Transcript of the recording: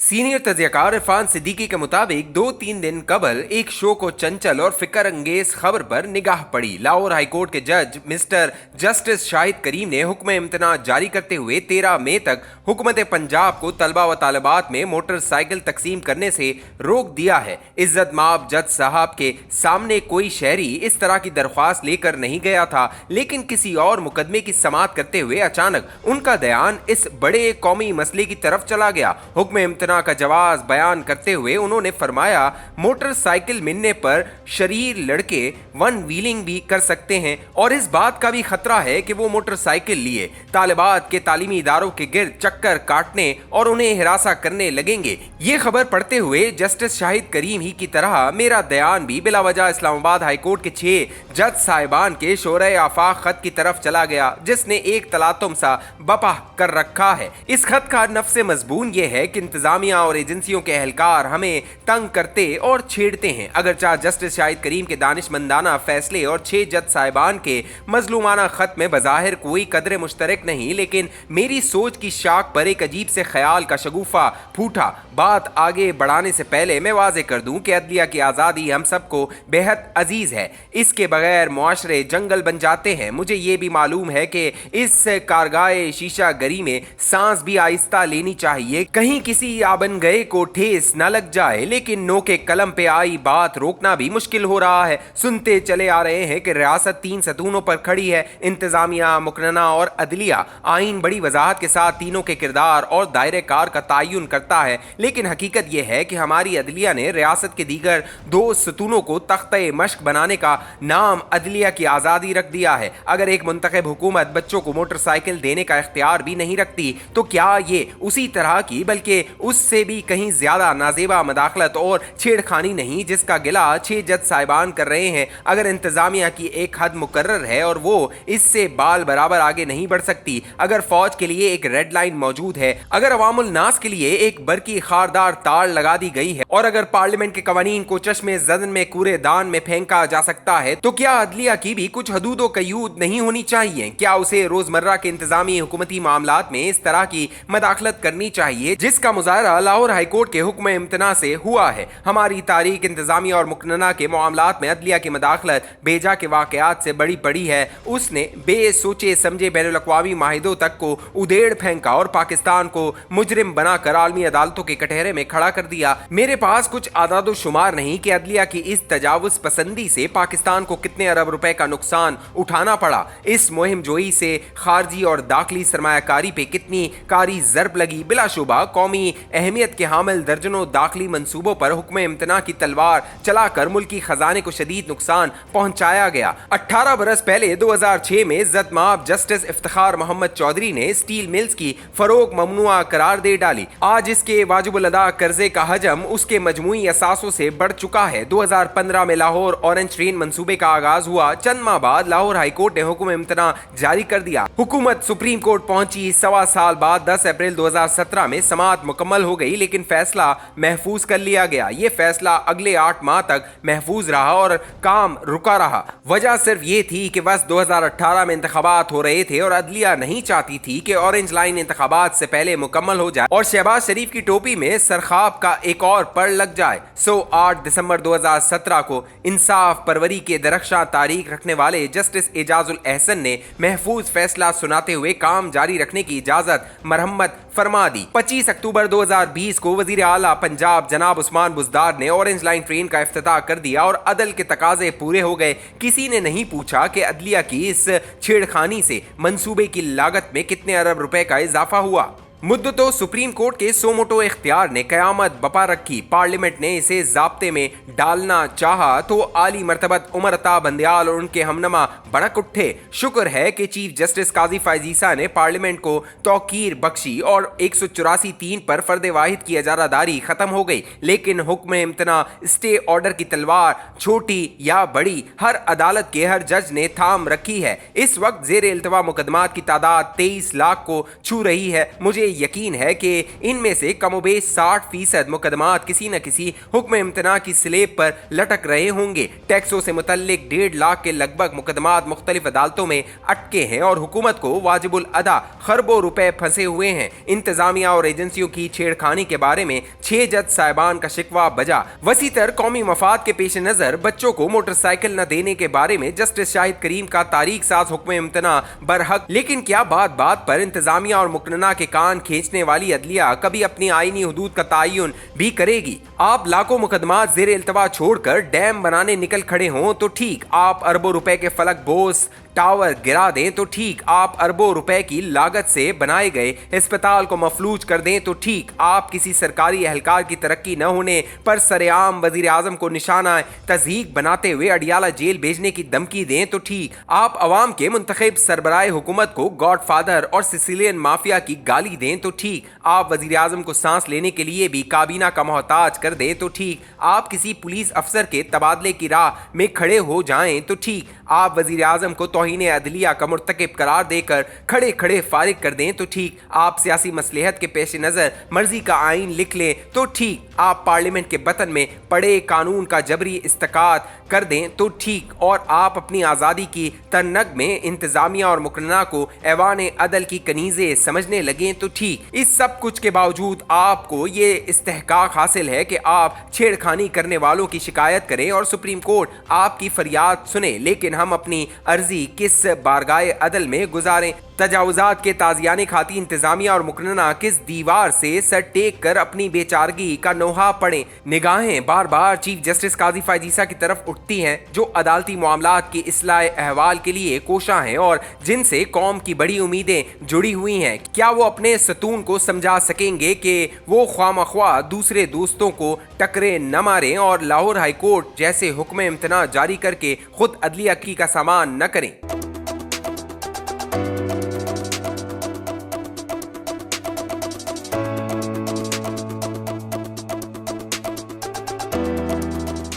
Senior तज्जियाकार Irfan Siddiqui के मुताबिक 2-3 दिन कबल एक शो को चंचल और फिक्र अंगेज खबर पर निगाह पड़ी। लाहौर हाईकोर्ट के जज मिस्टर जस्टिस शाहिद करीम ने हुक्म इम्तना जारी करते हुए 13 मई तक हुकूमत पंजाब को तलबा व तालिबात में मोटरसाइकिल तकसीम करने से रोक दिया है। इज्जत माब जज साहब के सामने कोई शहरी इस तरह की दरख्वास्त लेकर नहीं गया था, लेकिन किसी और मुकदमे की समाअत करते हुए अचानक उनका ध्यान इस बड़े कौमी मसले की तरफ चला गया। हुक्म इम्तना का जवाब बयान करते हुए उन्होंने फरमाया, मोटरसाइकिल मिलने पर शरीर लड़के वन व्हीलिंग भी कर सकते हैं और इस बात का भी खतरा है कि वो मोटरसाइकिल लिए तालिबात के तालीमी इदारों के गिर्द चक्कर काटने और उन्हें हिरासा करने लगेंगे। ये खबर पढ़ते हुए जस्टिस शाहिद करीम ही की तरह मेरा ध्यान भी बिला वजह इस्लामाबाद हाईकोर्ट के 6 जज साहिबान के शोरे आफाक खत की तरफ चला गया, जिसने एक तलातुम सा बपा कर रखा है। इस खत का नफ्स मजबून ये है कि इंतजामिया और एजेंसियों के एहलकार हमें तंग करते और छेड़ते हैं। अगरचा जस्टिस शाहिद करीम के दानिशमंदाना फैसले और 6 जज साहिबान के मजलूमाना खत में बज़ाहिर कोई कदर मुश्तरक नहीं, लेकिन मेरी सोच की शाख पर एक अजीब से ख्याल का शगुफा फूटा। बात आगे बढ़ाने से पहले मैं वाजे कर दूं कि अदलिया की आज़ादी हम सबको बेहद अजीज है। इसके बगैर मुआशरे जंगल बन जाते हैं। मुझे ये भी मालूम है कि इस कारगाए शीशा गरी में सांस भी आहिस्ता लेनी चाहिए, कहीं किसी आबन गए को ठेस न लग जाए, लेकिन नो के कलम पे आई बात रोकना भी मुश्किल हो रहा है। सुनते चले आ रहे हैं कि रियासत 3 सतूनों पर खड़ी है, इंतजामिया, मुकरना और अदलिया। आइन बड़ी वजाहत के साथ तीनों के किरदार और दायरे कार का तयन करता है, लेकिन हकीकत यह है कि हमारी अदलिया ने रियासत के दीगर 2 सतूनों को तख्ते मश्क बनाने का नाम अदलिया की आज़ादी रख दिया है। अगर एक मुंतखब हुकूमत बच्चों को मोटरसाइकिल देने का इख्तियार भी नहीं रखती तो क्या ये उसी तरह की बल्कि उससे भी कहीं ज्यादा नाजेबा मदाखलत और छेड़खानी नहीं जिसका गिला 6 जज साहिबान कर रहे हैं? अगर इंतजामिया की एक हद मुकर्रर है और वो इससे बाल बराबर आगे नहीं बढ़ सकती, अगर फौज के लिए एक रेड लाइन मौजूद है, अगर अवामुल नास के लिए एक बरकी खारदार तार लगा दी गई है और अगर पार्लियामेंट के कवानीन को चश्मे जदन में कूड़े दान में फेंका जा सकता है, तो क्या अदलिया की भी कुछ हदूद कयूद नहीं होनी चाहिए? क्या उसे रोजमर्रा के इंतजामी हुकूमती मामलात में इस तरह की मदाखलत करनी चाहिए जिसका मुजाहरा लाहौर हाईकोर्ट के हुक्म इम्तना से हुआ है? हमारी तारीख इंतजामिया और मुकरना के मामलात में अदलिया की मदाखलत बेजा के वाकयात से बड़ी पड़ी है। उसने बेसोचे समझे बैनुल अक़वामी माहिदों तक को उधेड़ फेंका और पाकिस्तान को मुजरिम बनाकर आलमी अदालतों के कटहरे में खड़ा कर दिया। मेरे पास कुछ आदादो शुमार नहीं कि अदलिया की इस तजावुज़ पसंदी से पाकिस्तान को कितने अरब रुपए का नुकसान उठाना पड़ा। इस मुहिम जोई से खारजी और दाखिली सरमायाकारी पे कितनी कारी ज़रब लगी। बिलाशुबा कौमी अहमियत के हामिल दर्जनों दाखिली मंसूबों पर हुक्म इम्तना की तलवार चलाकर मुल्की खजाने को शदीद नुकसान पहुंचाया गया। 18 बरस पहले 2006 में इज्जत माब जस्टिस इफ्तिखार मोहम्मद चौधरी ने स्टील मिल्स की फरोग ममनुआ करार दे डाली। आज इसके वाजिबुल अदा कर्जे का हजम उसके मजमूई असासों से बढ़ चुका है। 2015 में लाहौर ऑरेंज ट्रेन मंसूबे का आगाज हुआ। चंद माह बाद लाहौर हाईकोर्ट ने हुक्म इम्तना जारी कर दिया। हुकूमत सुप्रीम कोर्ट पहुंची। 1.25 साल बाद 10 अप्रैल 2017 में समाअत मुकम्मल हो गई, लेकिन फैसला महफूज कर लिया गया। ये फैसला अगले 8 माह तक महफूज रहा और काम रुका रहा। वजह सिर्फ ये थी कि बस 2018 में इंतखाबात हो रहे थे और अदलिया नहीं चाहती थी कि ऑरेंज लाइन इंतखाबात से पहले मुकम्मल हो जाए और शहबाज शरीफ की टोपी में सरखाब का एक और पड़ लग जाए। 8 दिसंबर 2017 को इंसाफ परवरी के दरख्शां तारीख रखने वाले जस्टिस एजाजुल एहसन ने महफूज फैसला सुनाते हुए काम जारी रखने की इजाजत मरहम्मत फरमा दी। 25 अक्टूबर 2020 को वजीर आला पंजाब जनाब उस्मान बुज़दार ने ऑरेंज लाइन ट्रेन का इफ्तिताह कर दिया और अदल के तकाजे पूरे हो गए। किसी ने नहीं पूछा कि अदलिया की इस छेड़खानी से मंसूबे की लागत में कितने अरब रुपए का इजाफा हुआ। मुद्दतों सुप्रीम कोर्ट के सोमोटो इख्तियार ने कयामत बपा रखी। पार्लियामेंट ने इसे ज़ाब्ते में डालना चाहा तो आली मर्तबत उमर अता बंदयाल और उनके हमनमा भड़क उठे। शुक्र है कि चीफ जस्टिस काजी फायजीसा ने पार्लियामेंट को तौकीर बख्शी और 184(3) पर फर्द वाहिद की इजारादारी खत्म हो गई, लेकिन हुक्म इम्तना स्टे ऑर्डर की तलवार छोटी या बड़ी हर अदालत के हर जज ने थाम रखी है। इस वक्त जेर इल्तवा मुकदमात की तादाद 23 लाख को छू रही है। मुझे यकीन है कि इनमें से कमोबेश 60% मुकदमात किसी न किसी हुक्म इम्तना की स्लेब पर लटक रहे होंगे। टैक्सों से मुतल्लिक 1.5 लाख के लगभग मुकदमात मुख्तलिफ अदालतों में अटके हैं और हुकूमत को वाजिबुल अदा खरबों रुपए फंसे हुए हैं। इंतजामिया और एजेंसियों की छेड़खानी के बारे में 6 जज साहिबान का शिकवा बजा। वसीतर कौमी मफाद के पेश नजर बच्चों को मोटरसाइकिल न देने के बारे में जस्टिस शाहिद करीम का तारीख साज हुक्म इम्तना बरहक। लेकिन क्या बात बात पर इंतजामिया और मुकन्ना के कान खींचने वाली अदलिया कभी अपनी आईनी हुदूद का तयन भी करेगी? आप लाखों मुकदमात जेर इल्तवा छोड़कर डैम बनाने निकल खड़े हों तो ठीक, आप अरबों रुपए के फलक बोस टावर गिरा दें तो ठीक, आप अरबों रुपए की लागत से बनाए गए अस्पताल को मफलूज कर दें तो ठीक, आप किसी सरकारी एहलकार की तरक्की न होने पर सरेआम वजीर आजम को निशाना तज़हीक बनाते हुए अडियाला जेल भेजने की धमकी दें तो ठीक, आप अवाम के मुंतखब सरबराह हुकूमत को गॉडफादर और सिसिलियन माफिया की गाली दें तो ठीक, आप वजीर आजम को सांस लेने के लिए भी काबीना का मोहताज कर दें तो ठीक, आप किसी पुलिस अफसर के तबादले की राह में खड़े हो जाएं तो ठीक, आप वजीर आजम को तौहीन अदलिया का मुर्तकिब करार देकर खड़े खड़े फारिग कर दें तो ठीक, आप सियासी मसलहत के पेश नज़र मर्जी का आइन लिख लें तो ठीक, आप पार्लियामेंट के बतन में पड़े कानून का जबरी इस्तकात कर दें तो ठीक, और आप अपनी आज़ादी की तरनग में इंतजामिया और मुकन्ना को ऐवान अदल की कनीज़े समझने लगें तो ठीक। इस सब कुछ के बावजूद आपको ये इस्तेहकाक हासिल है कि आप छेड़खानी करने वालों की शिकायत करें और सुप्रीम कोर्ट आपकी फरियाद सुने, लेकिन हम अपनी अर्जी किस बारगाह अदल में गुजारें? तजावुजात के ताजियाने खाती इंतजामिया और मुकन्ना किस दीवार से सर टेक कर अपनी बेचारगी का नोहा पड़े? निगाहें बार बार चीफ जस्टिस काजी फायजीसा की तरफ उठती हैं, जो अदालती मामलात की इस्लाह अहवाल के लिए कोशा हैं और जिनसे कौम की बड़ी उम्मीदें जुड़ी हुई हैं। क्या वो अपने सतून को समझा सकेंगे कि वो ख्वामख्वा दूसरे दोस्तों को टकरे न मारें और लाहौर हाई कोर्ट जैसे हुक्म इम्तना जारी करके खुद अदलिया की का सामान न करें?